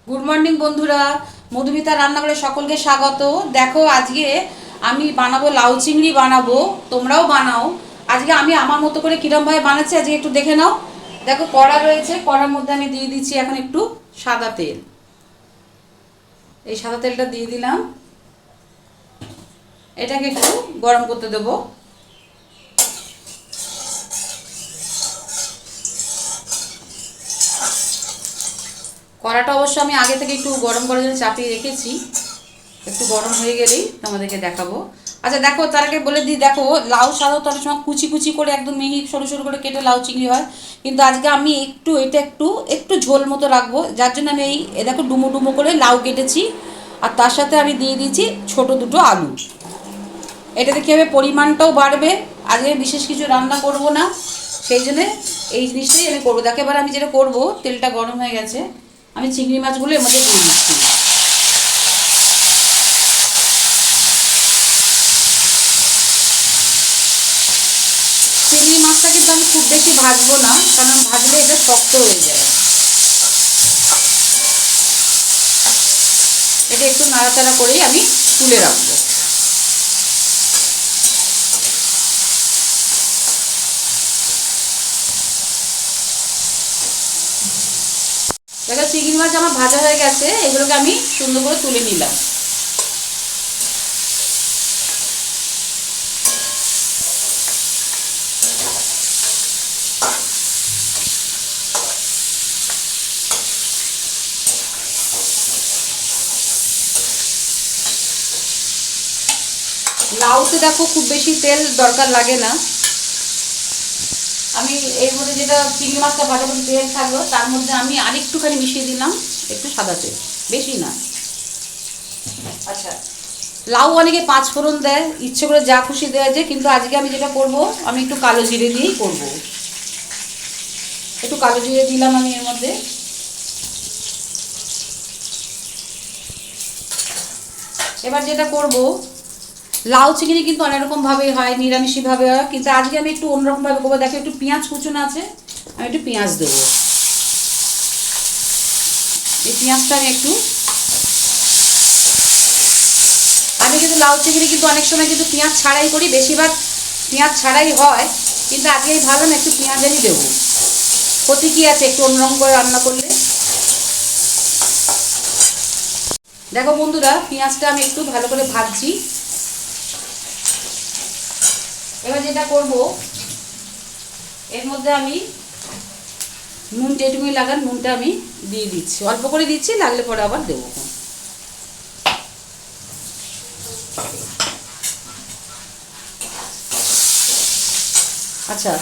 Good morning বন্ধুরা, মধুমিতা রান্নাঘরে সকলকে স্বাগত। দেখো আজকে আমি বানাবো লাউ চিংড়ি বানাবো, তোমরাও বানাও। আজকে আমি আমার মতো করে কিরমভাবে বানাচ্ছি আজকে একটু দেখে নাও। দেখো কড়া রয়েছে, কড়ার মধ্যে আমি দিয়ে দিচ্ছি এখন একটু সাদা তেল। এই সাদা তেলটা দিয়ে দিলাম, এটাকে একটু গরম করতে দেবো। কড়াটা অবশ্য আমি আগে থেকে একটু গরম করার জন্য চাপিয়ে রেখেছি, একটু গরম হয়ে গেলেই তোমাদেরকে দেখাবো। আচ্ছা দেখো, তার আগে বলে দিই, দেখো লাউ সাধারণত অনেক সময় কুচি কুচি করে একদম মিহি সরু সরু করে কেটে লাউ চিংড়ি হয়, কিন্তু আজকে আমি একটু এটা একটু একটু ঝোল মতো রাখবো, যার জন্য আমি এই দেখো ডুমো ডুমো করে লাউ কেটেছি। আর তার সাথে আমি দিয়ে দিয়েছি ছোট দুটো আলু। এটাতে কী হবে, পরিমাণটাও বাড়বে। আজকে বিশেষ কিছু রান্না করব না, সেই জন্যে এই জিনিসটাই আমি করবো। দেখো এবার আমি যেটা করবো, তেলটা গরম হয়ে গেছে, আমি চিংড়ি মাছগুলো এর মধ্যে দিয়ে দিচ্ছি। চিংড়ি মাছটা কিন্তু আমি খুব বেশি ভাজবো না, কারণ ভাজলে এটা শক্ত হয়ে যায়। এটা একটু নাড়াচাড়া করেই আমি তুলে রাখবো। দেখো চিংড়ি মাছ আমার ভাজা হয়ে গেছে, এগুলোকে আমি সুন্দর করে তুলে নিলাম। লাউতে দেখো খুব বেশি তেল দরকার লাগে না। আমি এর মধ্যে যেটা চিংড়ি মাছটা ভাজা করে তেল থাকলো, তার মধ্যে আমি আরেকটুখানি মিশিয়ে দিলাম একটু সাদা তেল, বেশি না। আচ্ছা, লাউ অনেকে পাঁচ ফোড়ন দেয়, ইচ্ছে করে যা খুশি দেওয়া যায়, কিন্তু আজকে আমি যেটা করব, আমি একটু কালো জিরে দিয়েই করব। একটু কালো জিরে দিলাম আমি এর মধ্যে। এবার যেটা করব, লাউ চিংড়ি কিন্তু অনেক রকমভাবে হয়, নিরামিষভাবে হয়, কিন্তু আজকে আমি একটু অন্যরকমভাবে করবো। দেখো একটু পেঁয়াজ কুচুনো আছে, আমি একটু পেঁয়াজ দেবো। এই পেঁয়াজটা আমি একটু, আমি কিন্তু লাউ চিংড়ি কিন্তু অনেক সময় কিন্তু পেঁয়াজ ছাড়াই করি, বেশিরভাগ পেঁয়াজ ছাড়াই হয়, কিন্তু আজকে এই ভালো না একটু পেঁয়াজেরই দেবো। ক্ষতি কী আছে একটু অন্যরকম করে রান্না করলে। দেখো বন্ধুরা, পেঁয়াজটা আমি একটু ভালো করে ভাজছি। এবার যেটা করব, এর মধ্যে আমি নুন যেটুকুই লাগান নুনটা আমি দিয়ে দিচ্ছি, অল্প করে দিচ্ছি, লাগলে পরে আবার দেবো। আচ্ছা,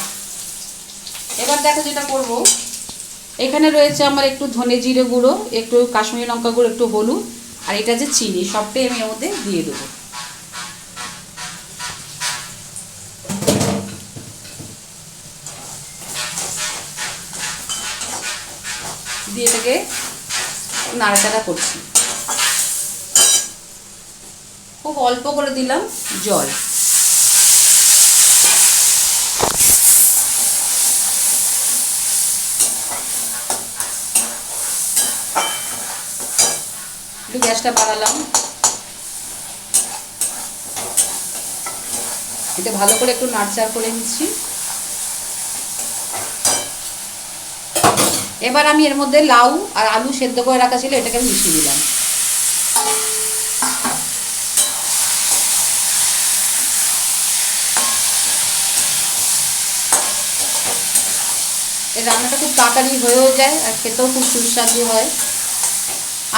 এবার দেখো যেটা করব, এখানে রয়েছে আমার একটু ধনে জিরে গুঁড়ো, একটু কাশ্মীরি লঙ্কা গুঁড়ো, একটু হলুদ, আর এটা যে চিনি, সবটাই আমি এর মধ্যে দিয়ে দেবো। দিয়ে এটাকে নাড়াচাড়া করছি। খুব অল্প করে দিলাম জল। একটু গ্যাসটা বাড়ালাম, এটা ভালো করে একটু নাড়াচাড়া করে নিচ্ছি। এবার আমি এর মধ্যে লাউ আর আলু সেদ্ধ করে রাখা ছিল, এটাকে আমি মিশিয়ে দিলাম। এই রান্নাটা খুব তাড়াতাড়ি হয়েও যায় আর খেতেও খুব সুস্বাদু হয়।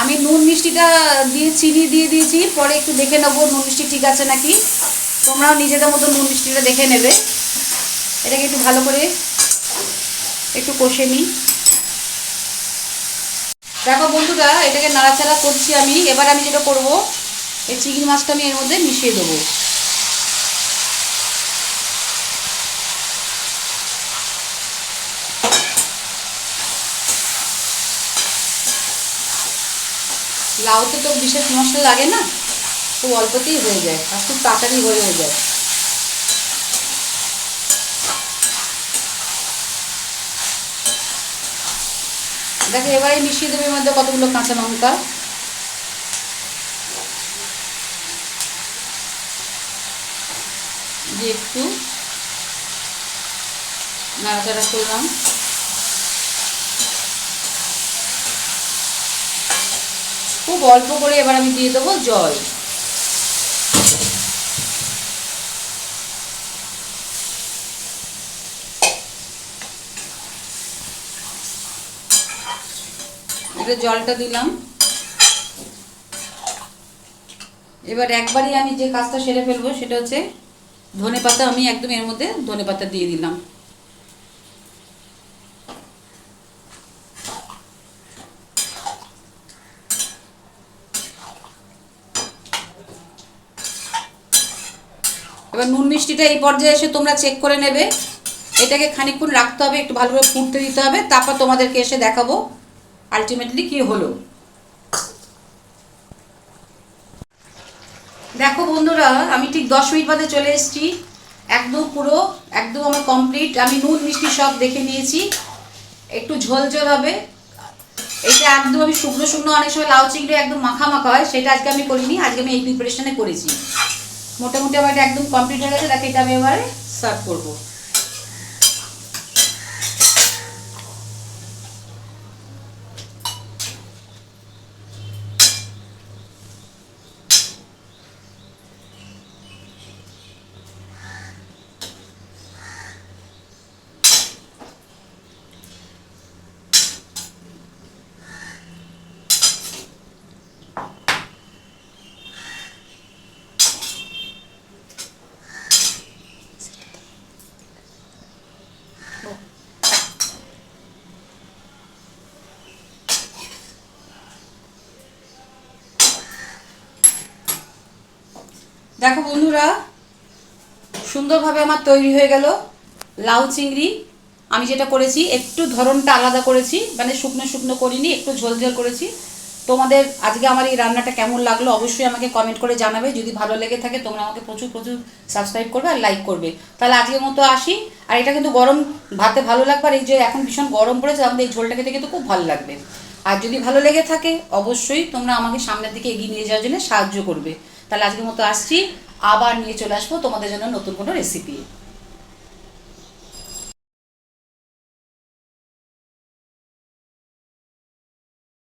আমি নুন মিষ্টিটা দিয়ে চিনি দিয়ে দিয়েছি, পরে একটু দেখে নেবো নুন মিষ্টি ঠিক আছে নাকি। তোমরাও নিজেদের মতো নুন মিষ্টিটা দেখে নেবে। এটাকে একটু ভালো করে একটু কষে নিই। দেখো বন্ধুরা, এটাকে নাড়াচাড়া করছি আমি। এবার আমি যেটা করব, এই চিংড়ি মাছটা আমি এর মধ্যে মিশিয়ে দেবো। লাউতে তো বিশেষ মশলা লাগে না, খুব অল্পতেই হয়ে যায় আর খুব তাড়াতাড়ি হয়ে যায়। দেখো এবারে মিশিয়ে দেবে এর মধ্যে কতগুলো কাঁচা লঙ্কা, দিয়ে একটু নাড়াচাড়া করলাম। খুব অল্প করে এবার আমি দিয়ে দেবো জল। এটা জলটা দিলাম। এবার একবারই আমি যে কাজটা সেরে ফেলবো সেটা হচ্ছে ধনেপাতা, আমি একদম এর মধ্যে ধনেপাতা দিয়ে দিলাম। এবার নুন মিষ্টিটা এই পর্যায়ে এসে তোমরা চেক করে নেবে। এটাকে খানিকক্ষণ রাখতে হবে, একটু ভালো করে ফুটতে দিতে হবে, তারপর তোমাদেরকে এসে দেখাবো আলটিমেটলি কি হলো। দেখো বন্ধুরা, আমি ঠিক 10 মিনিট বাদে চলে এসেছি। একদম আমার কমপ্লিট। আমি নুন মিষ্টি সব দেখে নিয়েছি। একটু ঝোল ঝোল হবে। এটা একদম আমি শুকনো শুকনো, অনেক সময় লাউ চিংড়ি একদম মাখা মাখা হয়, সেটা আজকে আমি করিনি, আজকে আমি এই প্রিপারেশনে করেছি। মোটামুটি আমার এটা একদম কমপ্লিট হয়ে গেছে। দেখো এটা আমি এবারে সার্ভ করবো। দেখো বন্ধুরা, সুন্দরভাবে আমার তৈরি হয়ে গেল লাউ চিংড়ি। আমি যেটা করেছি একটু ধরনটা আলাদা করেছি, মানে শুকনো শুকনো করিনি, একটু ঝোল ঝোল করেছি। তোমাদের আজকে আমার এই রান্নাটা কেমন লাগলো অবশ্যই আমাকে কমেন্ট করে জানাবে। যদি ভালো লেগে থাকে তোমরা আমাকে প্রচুর প্রচুর সাবস্ক্রাইব করবে আর লাইক করবে। তাহলে আজকের মতো আসি। আর এটা কিন্তু গরম ভাতে ভালো লাগবে, আর এই যে এখন ভীষণ গরম পড়েছে, আমাদের এই ঝোলটা খেতে কিন্তু খুব ভালো লাগবে। আর যদি ভালো লেগে থাকে অবশ্যই তোমরা আমাকে সামনের দিকে এগিয়ে নিয়ে যাওয়ার জন্য সাহায্য করবে। তাহলে আজকের মতো আসছি, আবার নিয়ে চলে আসবো তোমাদের জন্য নতুন কোনো রেসিপি।